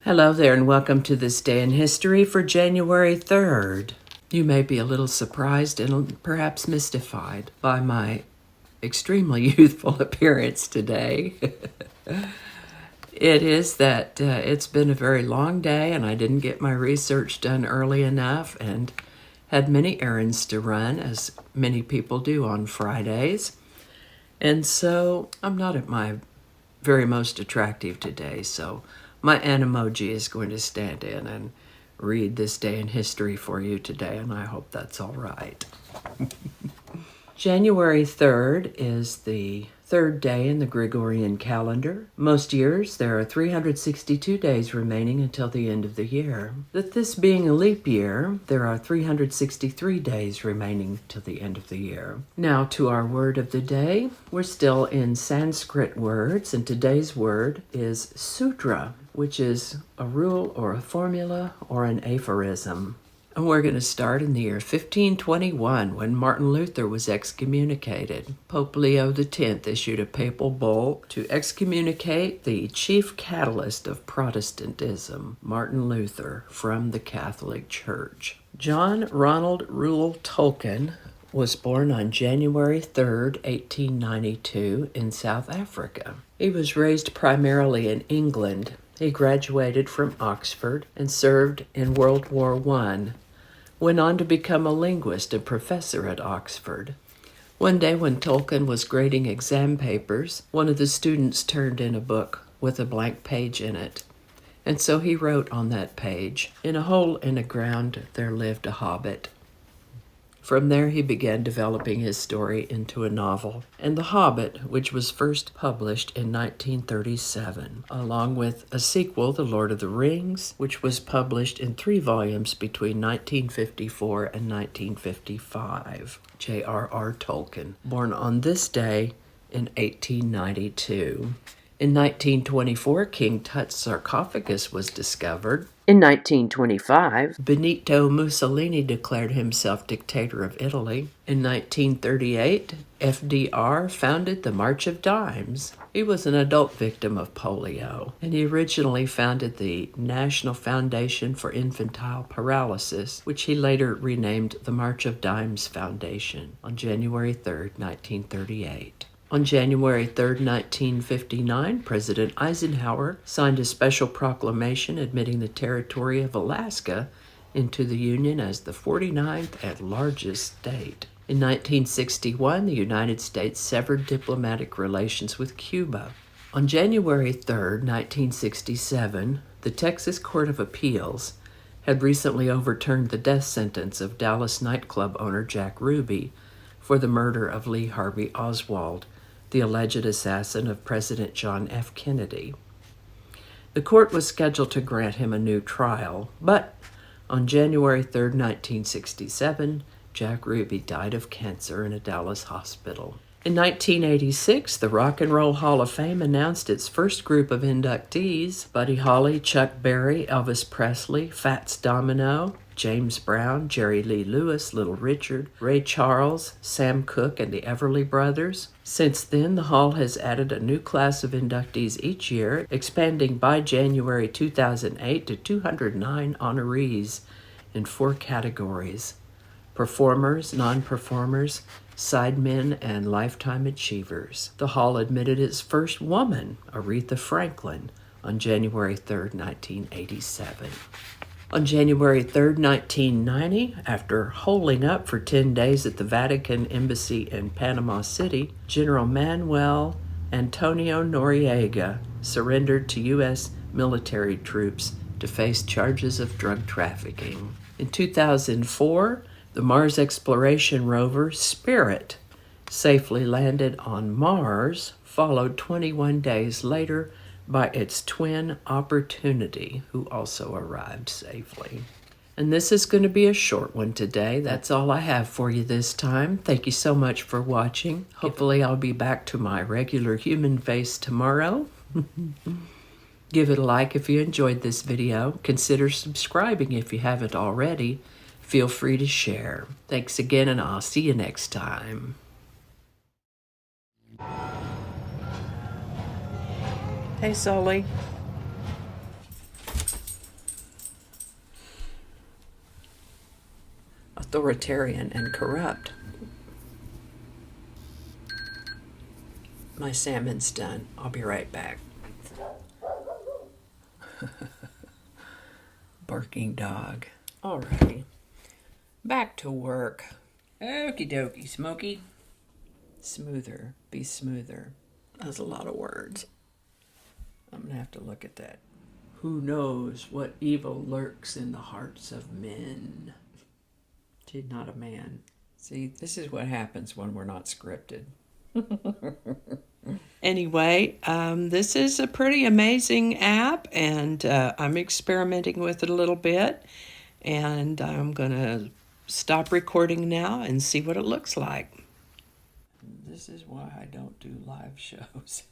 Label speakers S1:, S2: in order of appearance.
S1: Hello there and welcome to this day in history for January 3rd. You may be a little surprised and perhaps mystified by my extremely youthful appearance today. It is that it's been a very long day and I didn't get my research done early enough and had many errands to run, as many people do on Fridays. And so I'm not at my very most attractive today, so my Animoji is going to stand in and read this day in history for you today, and I hope that's all right. January 3rd is the third day in the Gregorian calendar. Most years, there are 362 days remaining until the end of the year. That this being a leap year, there are 363 days remaining till the end of the year. Now to our word of the day. We're still in Sanskrit words, and today's word is Sutra, which is a rule or a formula or an aphorism. And we're going to start in the year 1521 when Martin Luther was excommunicated. Pope Leo X issued a papal bull to excommunicate the chief catalyst of Protestantism, Martin Luther, from the Catholic Church. John Ronald Reuel Tolkien was born on January 3rd, 1892 in South Africa. He was raised primarily in England. He graduated from Oxford and served in World War I, went on to become a linguist and professor at Oxford. One day when Tolkien was grading exam papers, one of the students turned in a book with a blank page in it. And so he wrote on that page, "In a hole in the ground there lived a hobbit." From there, he began developing his story into a novel, and The Hobbit, which was first published in 1937, along with a sequel, The Lord of the Rings, which was published in 3 volumes between 1954 and 1955. J.R.R. Tolkien, born on this day in 1892. In 1924, King Tut's sarcophagus was discovered. In 1925, Benito Mussolini declared himself dictator of Italy. In 1938, FDR founded the March of Dimes. He was an adult victim of polio, and he originally founded the National Foundation for Infantile Paralysis, which he later renamed the March of Dimes Foundation on January 3rd, 1938. On January 3, 1959, President Eisenhower signed a special proclamation admitting the territory of Alaska into the Union as the 49th and largest state. In 1961, the United States severed diplomatic relations with Cuba. On January 3, 1967, the Texas Court of Appeals had recently overturned the death sentence of Dallas nightclub owner Jack Ruby for the murder of Lee Harvey Oswald, the alleged assassin of President John F. Kennedy. The court was scheduled to grant him a new trial, but on January 3, 1967, Jack Ruby died of cancer in a Dallas hospital. In 1986, the Rock and Roll Hall of Fame announced its first group of inductees: Buddy Holly, Chuck Berry, Elvis Presley, Fats Domino, James Brown, Jerry Lee Lewis, Little Richard, Ray Charles, Sam Cooke, and the Everly Brothers. Since then, the Hall has added a new class of inductees each year, expanding by January 2008 to 209 honorees in 4 categories: performers, non-performers, sidemen, and lifetime achievers. The Hall admitted its first woman, Aretha Franklin, on January 3, 1987. On January 3, 1990, after holing up for 10 days at the Vatican Embassy in Panama City, General Manuel Antonio Noriega surrendered to U.S. military troops to face charges of drug trafficking. In 2004, the Mars exploration rover Spirit safely landed on Mars, followed 21 days later by its twin Opportunity, who also arrived safely. And this is going to be a short one today. That's all I have for you this time. Thank you so much for watching. Hopefully I'll be back to my regular human face tomorrow. Give it a like if you enjoyed this video. Consider subscribing if you haven't already. Feel free to share. Thanks again, and I'll see you next time. Hey, Sully. authoritarian and corrupt. My salmon's done. I'll be right back. Barking dog. Alrighty. Back to work. Okie dokie, Smokey. Smoother. Be smoother. That's a lot of words. I'm going to have to look at that. Who knows what evil lurks in the hearts of men? She's not a man. See, this is what happens when we're not scripted. Anyway, this is a pretty amazing app, and I'm experimenting with it a little bit, and I'm going to stop recording now and see what it looks like. This is why I don't do live shows.